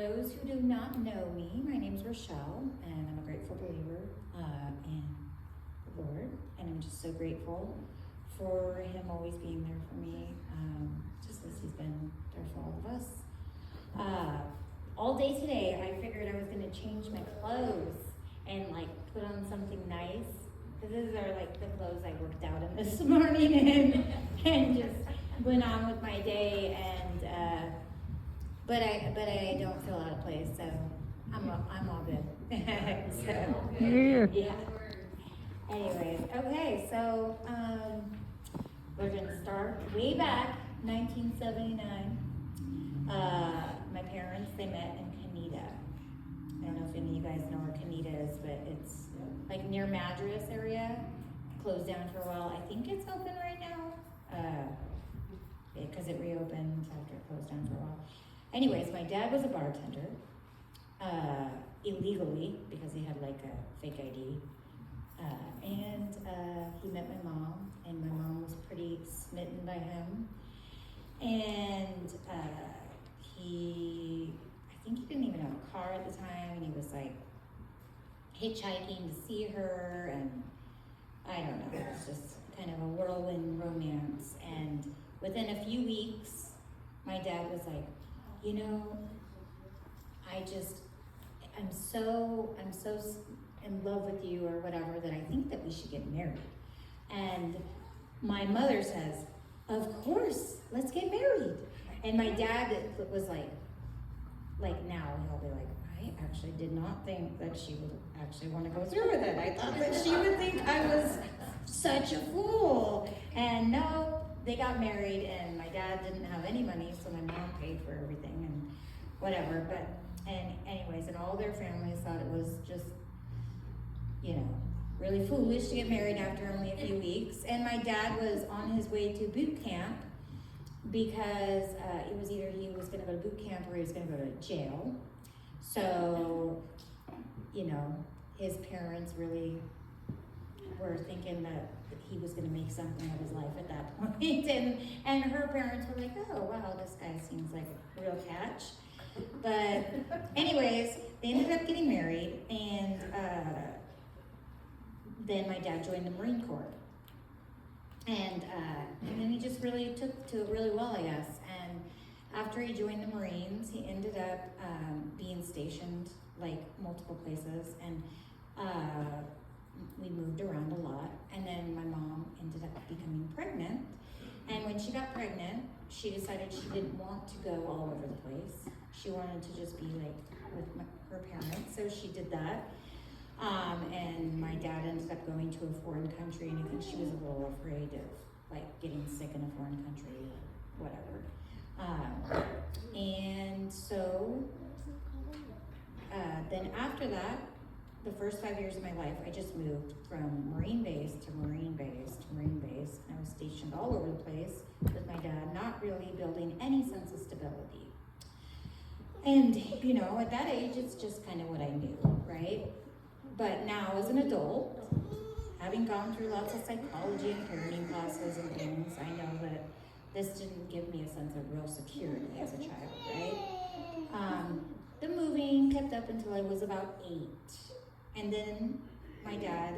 those who do not know me, my name is Rochelle, and I'm a grateful believer in the Lord, and I'm just so grateful for Him always being there for me, just as He's been there for all of us. All day today, I figured I was going to change my clothes and like put on something nice. Because these are like the clothes I worked out in this morning and just went on with my day. And but I don't feel out of place, so I'm all good. So yeah. Anyways, okay, so we're gonna start way back, 1979. My parents, they met in Canida. I don't know if any of you guys know where Canida is, but it's like near Madras area. Closed down for a while. I think it's open right now because it reopened after it closed down for a while. Anyways, my dad was a bartender illegally because he had like a fake ID. And he met my mom, and my mom was pretty smitten by him. And I think he didn't even have a car at the time, and he was like hitchhiking to see her, and I don't know, it was just kind of a whirlwind romance. And within a few weeks, my dad was like, you know, I'm so in love with you or whatever that I think that we should get married. And my mother says, of course, let's get married. And my dad was like now he'll be like, I actually did not think that she would actually want to go through with it. I thought that she would think I was such a fool. And no, they got married, and my dad didn't have any money, so my mom paid for everything and whatever. And anyways, and all their families thought it was just, you know, really foolish to get married after only a few weeks. And my dad was on his way to boot camp because it was either he was going to go to boot camp or he was going to go to jail. So, you know, his parents really were thinking that he was going to make something of his life at that point. And her parents were like, oh, wow, this guy seems like a real catch. But anyways, they ended up getting married, and then my dad joined the Marine Corps. And then he just really took to it really well, I guess. And after he joined the Marines, he ended up being stationed like multiple places, and we moved around a lot. And then my mom ended up becoming pregnant. And when she got pregnant, she decided she didn't want to go all over the place. She wanted to just be like with her parents, so she did that. And my dad ended up going to a foreign country, and I think she was a little afraid of like getting sick in a foreign country or whatever. And so then after that, the first 5 years of my life, I just moved from Marine base to Marine base to Marine base. I was stationed all over the place with my dad, not really building any sense of stability. And, you know, at that age, it's just kind of what I knew, right? But now as an adult, having gone through lots of psychology and parenting classes and things, I know that this didn't give me a sense of real security as a child, right? The moving kept up until I was about 8. And then my dad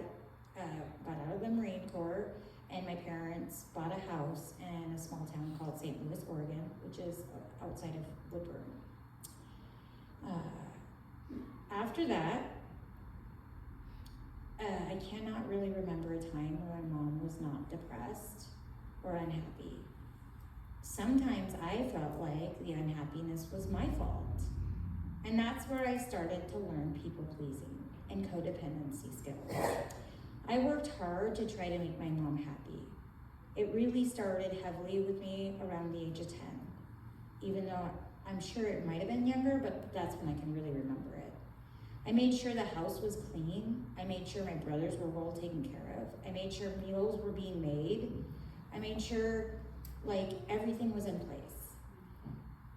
got out of the Marine Corps, and my parents bought a house in a small town called St. Louis, Oregon, which is outside of Woodburn. After that, I cannot really remember a time where my mom was not depressed or unhappy. Sometimes I felt like the unhappiness was my fault. And that's where I started to learn people pleasing and codependency skills. I worked hard to try to make my mom happy. It really started heavily with me around the age of 10, even though I'm sure it might have been younger, but that's when I can really remember it. I made sure the house was clean. I made sure my brothers were well taken care of. I made sure meals were being made. I made sure like everything was in place.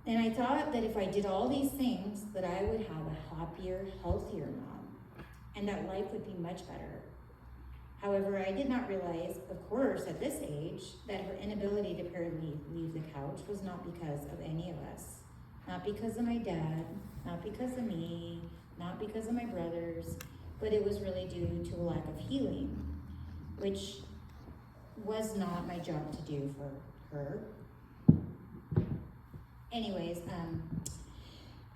And I thought that if I did all these things, that I would have a happier, healthier mom, and that life would be much better. However, I did not realize, of course, at this age, that her inability to leave the couch was not because of any of us. Not because of my dad, not because of me, not because of my brothers, but it was really due to a lack of healing, which was not my job to do for her. Anyways,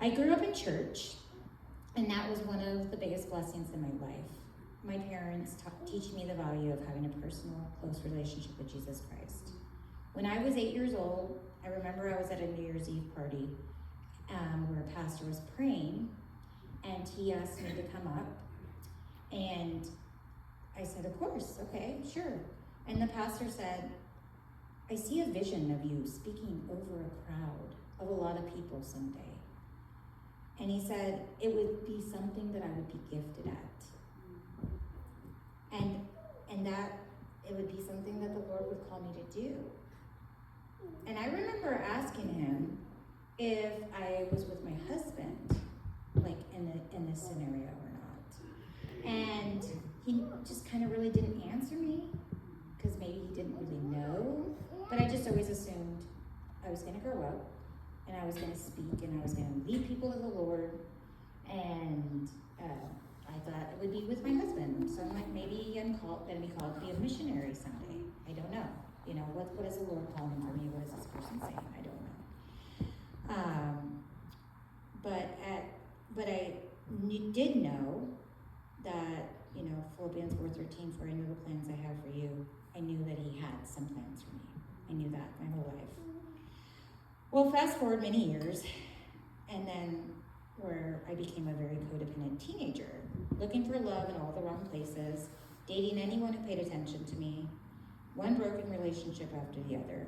I grew up in church, and that was one of the biggest blessings in my life. My parents teaching me the value of having a personal, close relationship with Jesus Christ. When I was 8 years old, I remember I was at a New Year's Eve party where a pastor was praying, and he asked me to come up, and I said, of course, okay, sure. And the pastor said, I see a vision of you speaking over a crowd of a lot of people someday. And he said, it would be something that I would be gifted at. And that it would be something that the Lord would call me to do. And I remember asking him if I was with my husband, like in this scenario or not. And he just kind of really didn't answer me, because maybe he didn't really know. But I just always assumed I was going to grow up, and I was going to speak, and I was going to lead people to the Lord. And I thought it would be with my husband. So I'm like, maybe I'm going to be called to be a missionary someday. I don't know. You know, what is the Lord calling for me? What is this person saying? I don't know. But I did know that, you know, Philippians 4:13, for I know the plans I have for you. I knew that he had some plans for me. I knew that my whole life. Well, fast forward many years, and then where I became a very codependent teenager, looking for love in all the wrong places, dating anyone who paid attention to me, one broken relationship after the other.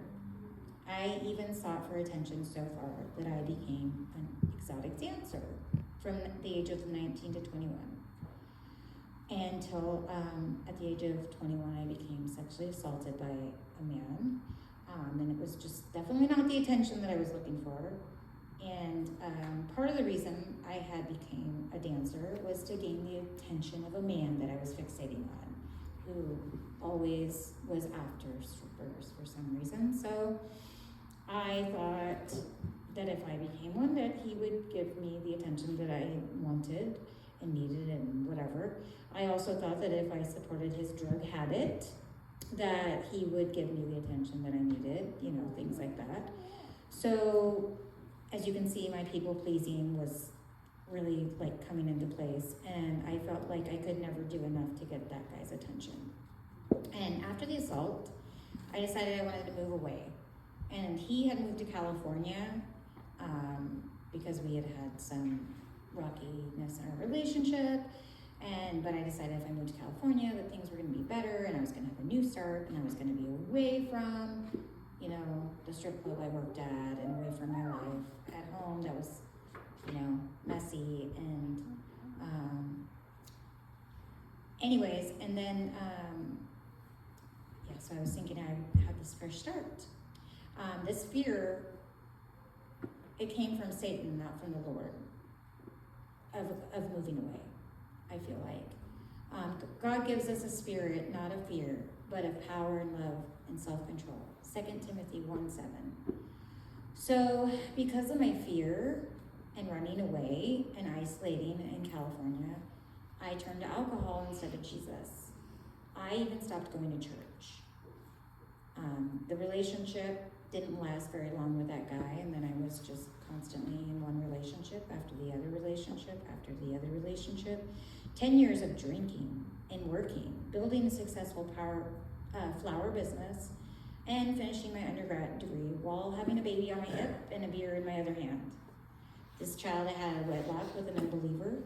I even sought for attention so far that I became an exotic dancer from the age of 19 to 21. Until at the age of 21, I became sexually assaulted by a man. And it was just definitely not the attention that I was looking for. And part of the reason I had became a dancer was to gain the attention of a man that I was fixating on, who always was after strippers for some reason. So I thought that if I became one, that he would give me the attention that I wanted and needed and whatever. I also thought that if I supported his drug habit, that he would give me the attention that I needed, you know, things like that. So as you can see, my people pleasing was really like coming into place, and I felt like I could never do enough to get that guy's attention. And after the assault, I decided I wanted to move away. And he had moved to California because we had had some rockiness in our relationship. But I decided if I moved to California that things were going to be better, and I was going to have a new start, and I was going to be away from, you know, the strip club I worked at, and away from my life at home that was, you know, messy. And anyways, and then so I was thinking I had this fresh start. This fear, it came from Satan, not from the Lord, of moving away, I feel like. God gives us a spirit, not of fear, but of power and love and self-control. 2 Timothy 1:7. So because of my fear and running away and isolating in California, I turned to alcohol instead of Jesus. I even stopped going to church. The relationship didn't last very long with that guy, and then I was just constantly in one relationship after the other relationship after the other relationship. 10 years of drinking and working, building a successful flower business, and finishing my undergrad degree while having a baby on my hip and a beer in my other hand. This child had a wedlock with an unbeliever,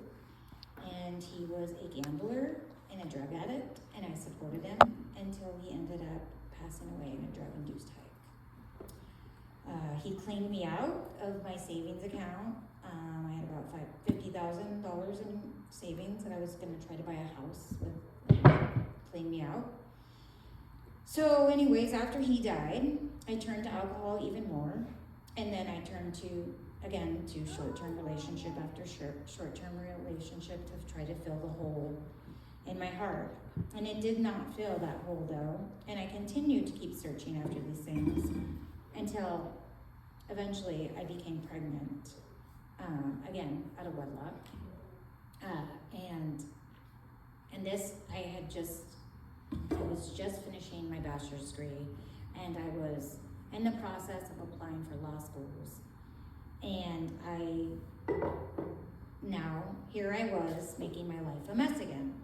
and he was a gambler and a drug addict, and I supported him until he ended up passing away in a drug-induced hike. He cleaned me out of my savings account. I had about $50,000 in savings that I was going to try to buy a house with. Clean me out. So anyways, after he died, I turned to alcohol even more, and then I turned to short-term relationship after short-term relationship to try to fill the hole in my heart. And it did not fill that hole though, and I continued to keep searching after these things until eventually I became pregnant, again, out of wedlock. And this, I was just finishing my bachelor's degree, and I was in the process of applying for law schools. And now, here I was, making my life a mess again.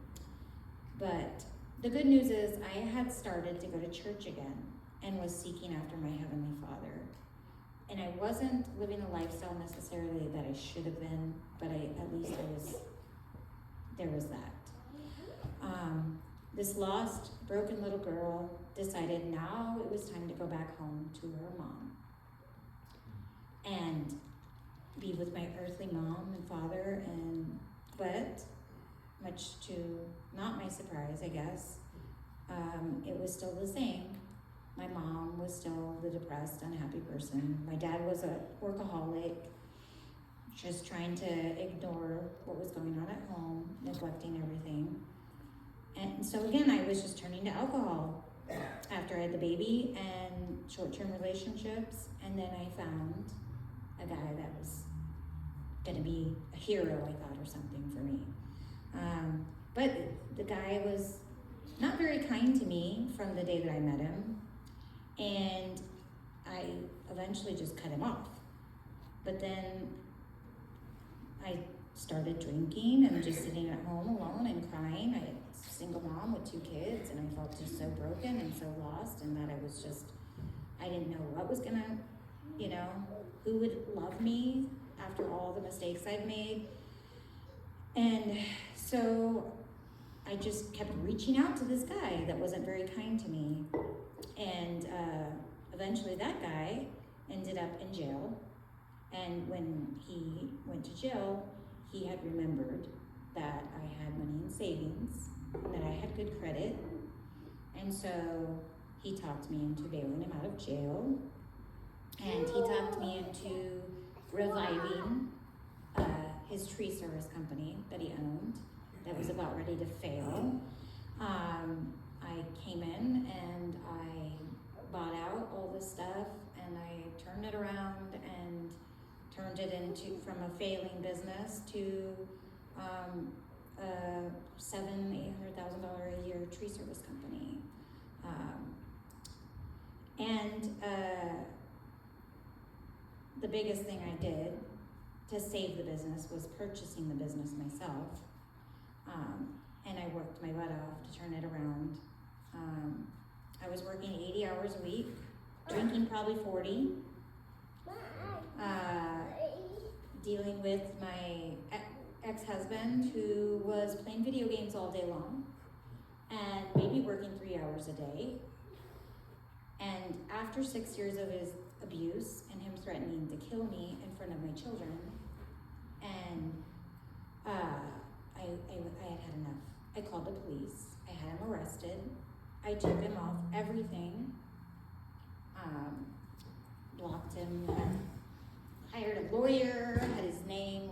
But the good news is I had started to go to church again and was seeking after my Heavenly Father. And I wasn't living a lifestyle necessarily that I should have been, but at least there was that. This lost, broken little girl decided now it was time to go back home to her mom and be with my earthly mom and father, but much to not my surprise, I guess, it was still the same. My mom was still the depressed, unhappy person. My dad was a workaholic, just trying to ignore what was going on at home, neglecting everything. And so again, I was just turning to alcohol after I had the baby and short-term relationships. And then I found a guy that was gonna be a hero, I thought, or something for me. But the guy was not very kind to me from the day that I met him. And I eventually just cut him off. But then I started drinking and just sitting at home alone and crying. I had a single mom with 2 kids, and I felt just so broken and so lost, and that I didn't know what was gonna, who would love me after all the mistakes I'd made. And so I just kept reaching out to this guy that wasn't very kind to me. And eventually that guy ended up in jail. And when he went to jail, he had remembered that I had money in savings, that I had good credit. And so he talked me into bailing him out of jail. And he talked me into reviving his tree service company that he owned that was about ready to fail. I came in and I bought out all this stuff, and I turned it around and turned it from a failing business to a $700,000-800,000 a year tree service company. The biggest thing I did to save the business was purchasing the business myself. And I worked my butt off to turn it around. I was working 80 hours a week, drinking probably 40, dealing with my ex-husband who was playing video games all day long and maybe working 3 hours a day. And after 6 years of his abuse and him threatening to kill me in front of my children, and I had enough. I called the police. I had him arrested. I took him off everything, blocked him, hired a lawyer, had his name,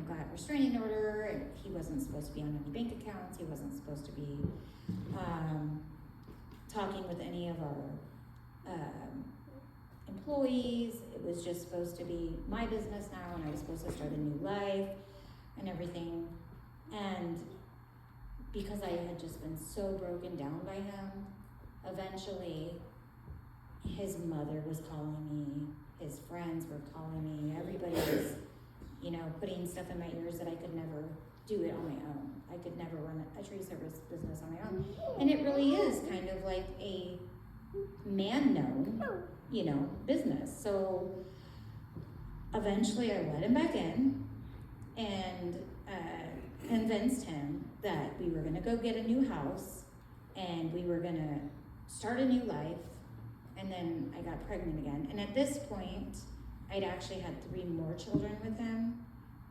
got a restraining order, and he wasn't supposed to be on any bank accounts. He wasn't supposed to be talking with any of our employees. It was just supposed to be my business now, and I was supposed to start a new life and everything. And because I had just been so broken down by him, eventually his mother was calling me, his friends were calling me, everybody was, putting stuff in my ears that I could never do it on my own. I could never run a tree service business on my own. And it really is kind of like a man-known, business. So eventually I let him back in and convinced him that we were gonna go get a new house and we were gonna start a new life. And then I got pregnant again. And at this point, I'd actually had 3 more children with him.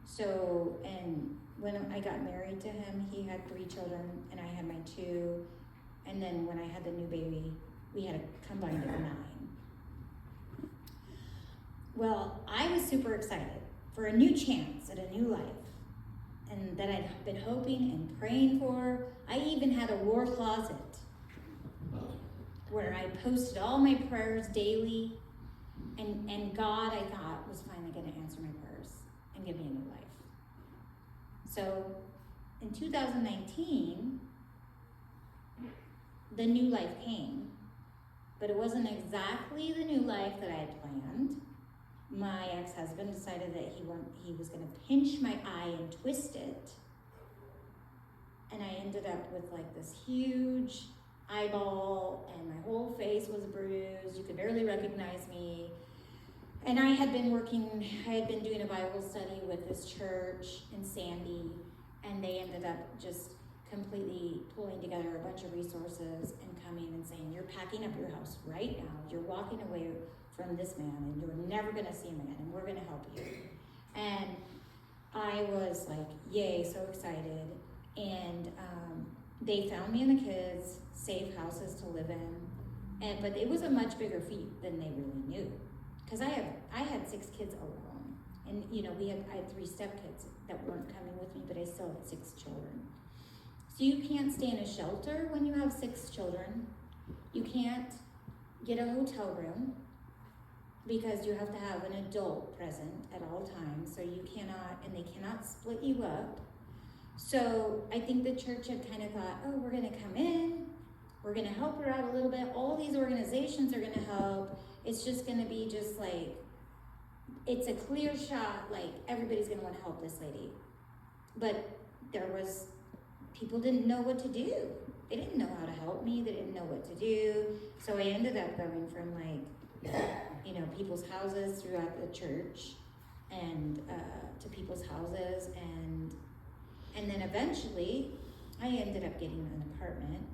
So, and when I got married to him, he had 3 children and I had my 2. And then when I had the new baby, we had a combined of 9. Well, I was super excited for a new chance at a new life, and that I'd been hoping and praying for. I even had a war closet where I posted all my prayers daily, And God, I thought, was finally going to answer my prayers and give me a new life. So in 2019, the new life came, but it wasn't exactly the new life that I had planned. My ex-husband decided that he was going to pinch my eye and twist it. And I ended up with like this huge eyeball, and my whole face was bruised. You could barely recognize me. And I had been doing a Bible study with this church in Sandy, and they ended up just completely pulling together a bunch of resources and coming and saying, you're packing up your house right now. You're walking away from this man, and you're never going to see him again, and we're going to help you. And I was like, yay, so excited. And they found me and the kids safe houses to live in, but it was a much bigger feat than they really knew, because I had 6 kids alone, and I had 3 stepkids that weren't coming with me, but I still had 6 children. So you can't stay in a shelter when you have 6 children. You can't get a hotel room because you have to have an adult present at all times. So you cannot, and they cannot split you up. So I think the church had kind of thought, oh, we're going to come in, we're going to help her out a little bit. All these organizations are going to help. It's just going to be just like, it's a clear shot, like everybody's going to want to help this lady. But people didn't know what to do. They didn't know how to help me. They didn't know what to do. So I ended up going from people's houses throughout the church and to people's houses. And then eventually I ended up getting an apartment.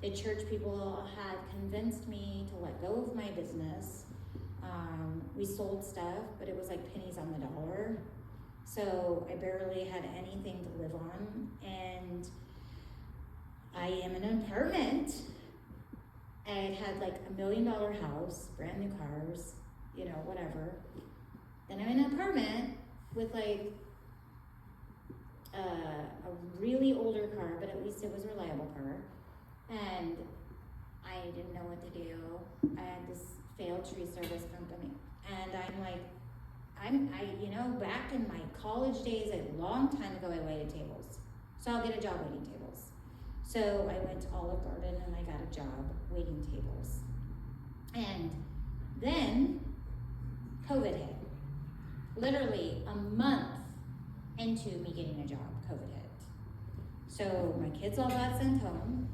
The church people had convinced me to let go of my business. We sold stuff, but it was like pennies on the dollar. So I barely had anything to live on. And I am in an apartment. I had like $1 million house, brand new cars, whatever. Then I'm in an apartment with like a really older car, but at least it was a reliable car. And I didn't know what to do. I had this failed tree service company. And I'm like, back in my college days, a long time ago, I waited tables. So I'll get a job waiting tables. So I went to Olive Garden and I got a job waiting tables. And then COVID hit. Literally a month into me getting a job, COVID hit. So my kids all got sent home.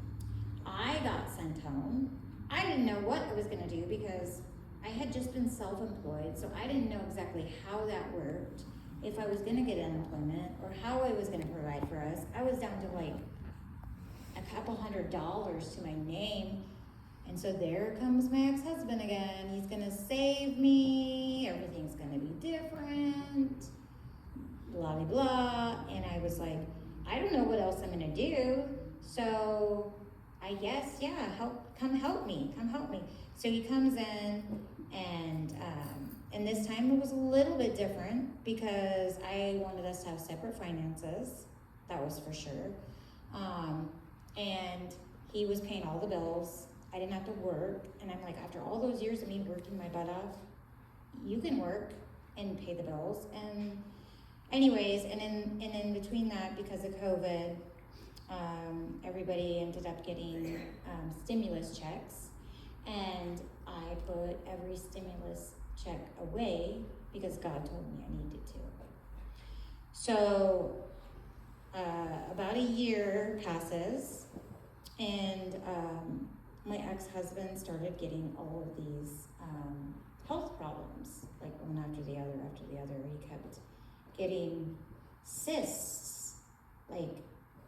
I got sent home. I didn't know what I was gonna do because I had just been self-employed, so I didn't know exactly how that worked, if I was gonna get unemployment or how I was gonna provide for us. I was down to like a couple $100 to my name. And so there comes my ex-husband again. He's gonna save me, everything's gonna be different, blah, blah, blah. And I was like, I don't know what else I'm gonna do. So I guess, yeah, come help me. So he comes in, and this time it was a little bit different because I wanted us to have separate finances. That was for sure. And he was paying all the bills. I didn't have to work. And I'm like, after all those years of me working my butt off, you can work and pay the bills. And anyways, and in between that, because of COVID, everybody ended up getting stimulus checks, and I put every stimulus check away because God told me I needed to. So about a year passes, and my ex-husband started getting all of these health problems, like one after the other. He kept getting cysts, like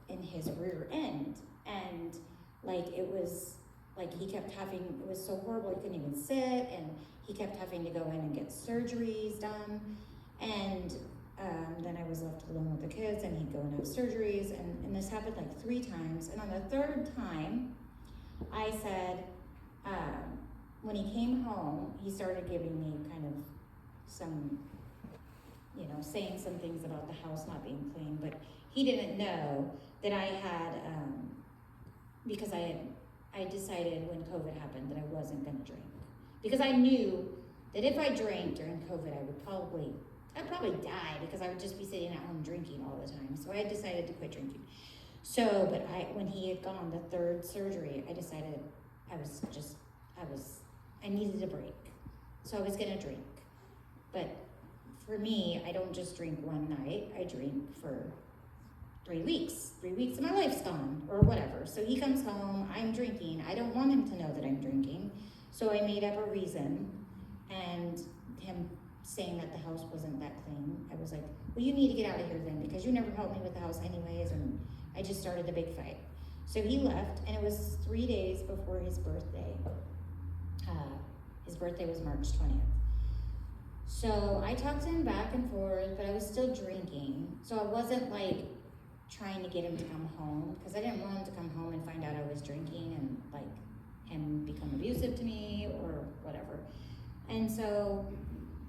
in his rear end, and like it was like he kept having, it was so horrible, he couldn't even sit, and he kept having to go in and get surgeries done. And then I was left alone with the kids, and he'd go and have surgeries, and this happened like 3 times. And on the 3rd time, I said, when he came home, he started giving me kind of some, saying some things about the house not being clean, but he didn't know that I had, because I decided when COVID happened that I wasn't gonna drink. Because I knew that if I drank during COVID, I'd probably die because I would just be sitting at home drinking all the time. So I decided to quit drinking. So, but when he had gone the third surgery, I decided I needed a break. So I was gonna drink. But for me, I don't just drink one night, I drink for 3 weeks. 3 weeks of my life's gone, or whatever. So he comes home, I'm drinking. I don't want him to know that I'm drinking. So I made up a reason, and him saying that the house wasn't that clean, I was like, well, you need to get out of here then, because you never helped me with the house anyways, and I just started a big fight. So he left, and it was 3 days before his birthday. His birthday was March 20th. So I talked to him back and forth, but I was still drinking. So I wasn't like trying to get him to come home, because I didn't want him to come home and find out I was drinking and like him become abusive to me or whatever. And so,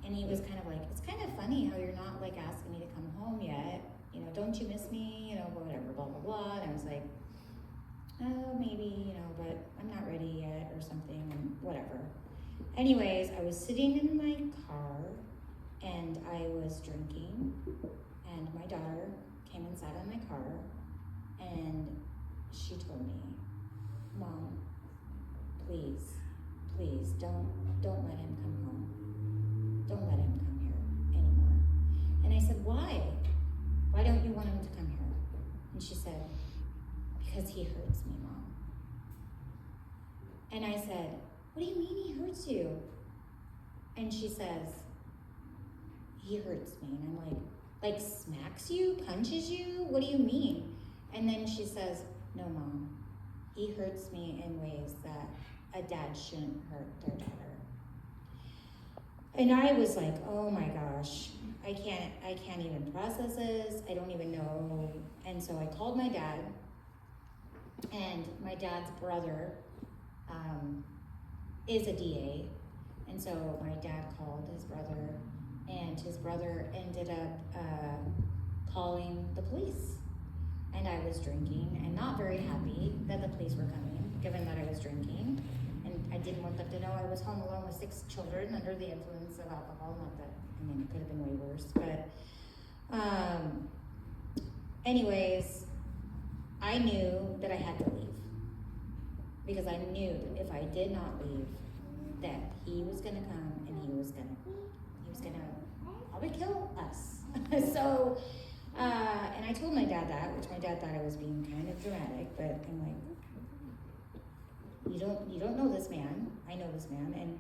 and he was kind of like, it's kind of funny how you're not like asking me to come home yet. You know, don't you miss me? You know, whatever, blah, blah, blah. And I was like, oh, maybe, you know, but I'm not ready yet or something, and whatever. Anyways, I was sitting in my car and I was drinking, and my daughter came inside of my car and she told me, Mom, please, don't let him come home. Don't let him come here anymore. And I said, why? Why don't you want him to come here? And she said, because he hurts me, Mom. And I said, what do you mean he hurts you? And she says, he hurts me. And I'm like smacks you, punches you? What do you mean? And then she says, no, Mom, he hurts me in ways that a dad shouldn't hurt their daughter. And I was like, oh my gosh, I can't even process this. I don't even know. And so I called my dad, and my dad's brother is a DA. And so my dad called his brother, and his brother ended up calling the police. And I was drinking and not very happy that the police were coming, given that I was drinking. And I didn't want them to know I was home alone with 6 children under the influence of alcohol. Not that, I mean, it could have been way worse. But anyways, I knew that I had to leave. Because I knew that if I did not leave, that he was gonna come and he was gonna probably kill us. So, and I told my dad that, which my dad thought I was being kind of dramatic, but I'm like, you don't know this man. I know this man.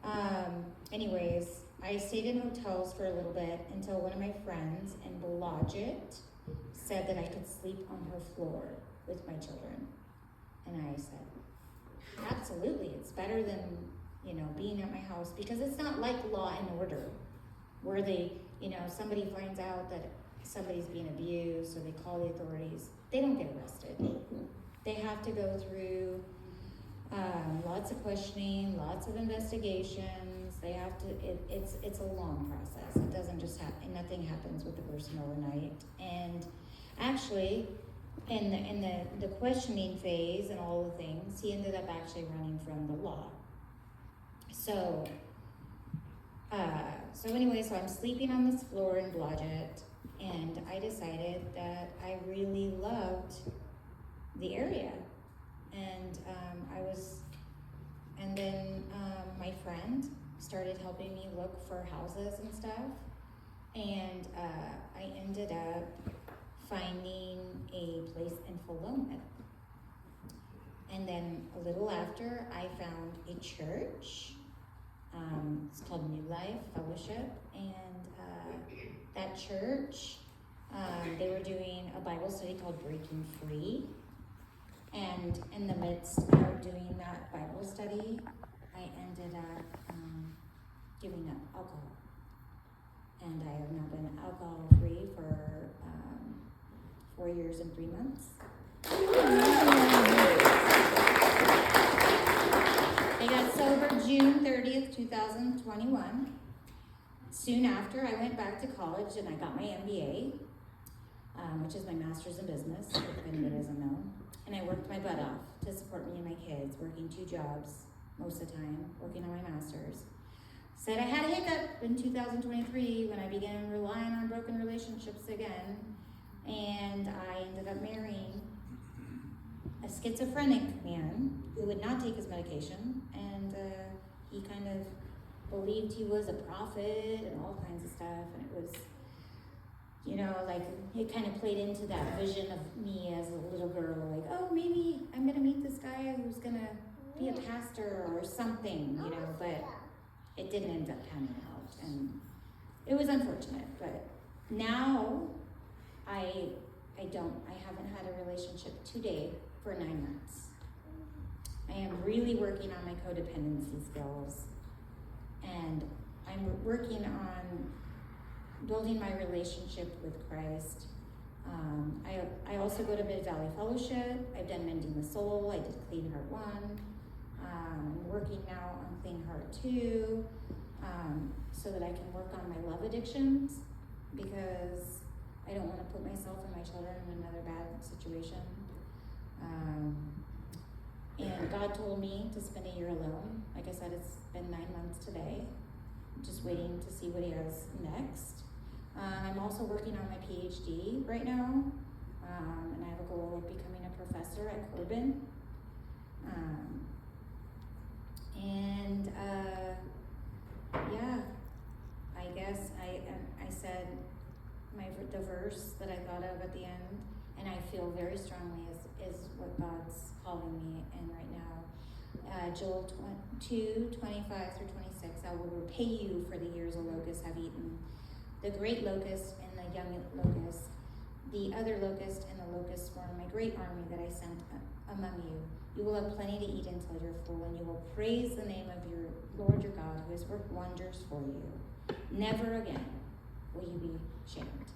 And anyways, I stayed in hotels for a little bit until one of my friends in Blodgett said that I could sleep on her floor with my children. And I said, absolutely, it's better than, you know, being at my house, because it's not like Law and Order, where they, you know, somebody finds out that somebody's being abused, or they call the authorities. They don't get arrested. They have to go through lots of questioning, lots of investigations. They have to, it's a long process. It doesn't just happen, nothing happens with the person overnight. And actually, in the questioning phase and all the things, he ended up actually running from the law. So anyway, so I'm sleeping on this floor in Blodgett, and I decided that I really loved the area. And then my friend started helping me look for houses and stuff, and I ended up finding a place in Philomath. And then a little after, I found a church. It's called New Life Fellowship, and that church, they were doing a Bible study called Breaking Free. And in the midst of doing that Bible study, I ended up giving up alcohol. And I have now been alcohol-free for 4 years and 3 months. I got sober June 30th, 2021. Soon after, I went back to college and I got my MBA, which is my master's in business, if anybody doesn't know. And I worked my butt off to support me and my kids, working 2 jobs most of the time, working on my master's. said I had a hiccup in 2023 when I began relying on broken relationships again, and I ended up marrying a schizophrenic man who would not take his medication, and he kind of believed he was a prophet and all kinds of stuff, and it was, you know, like, it kind of played into that vision of me as a little girl, like, oh, maybe I'm gonna meet this guy who's gonna be a pastor or something, you know, but it didn't end up panning out, and it was unfortunate. But now I haven't had a relationship today for 9 months. I am really working on my codependency skills, and I'm working on building my relationship with Christ. I also go to Mid Valley Fellowship. I've done Mending the Soul. I did Clean Heart 1. I'm working now on Clean Heart 2, so that I can work on my love addictions, because I don't want to put myself and my children in another bad situation. And God told me to spend a year alone. Like I said, it's been 9 months today. I'm just waiting to see what he has next. I'm also working on my PhD right now, and I have a goal of becoming a professor at Corbin. Yeah, I guess I said the verse that I thought of at the end, and I feel very strongly is what God's calling me in right now. Joel 2:25 through 26. I will repay you for the years the locusts have eaten, the great locust and the young locust, the other locust and the locust swarm, my great army that I sent among you. You will have plenty to eat until you're full, and you will praise the name of your Lord your God, who has worked wonders for you. Never again will you be shamed.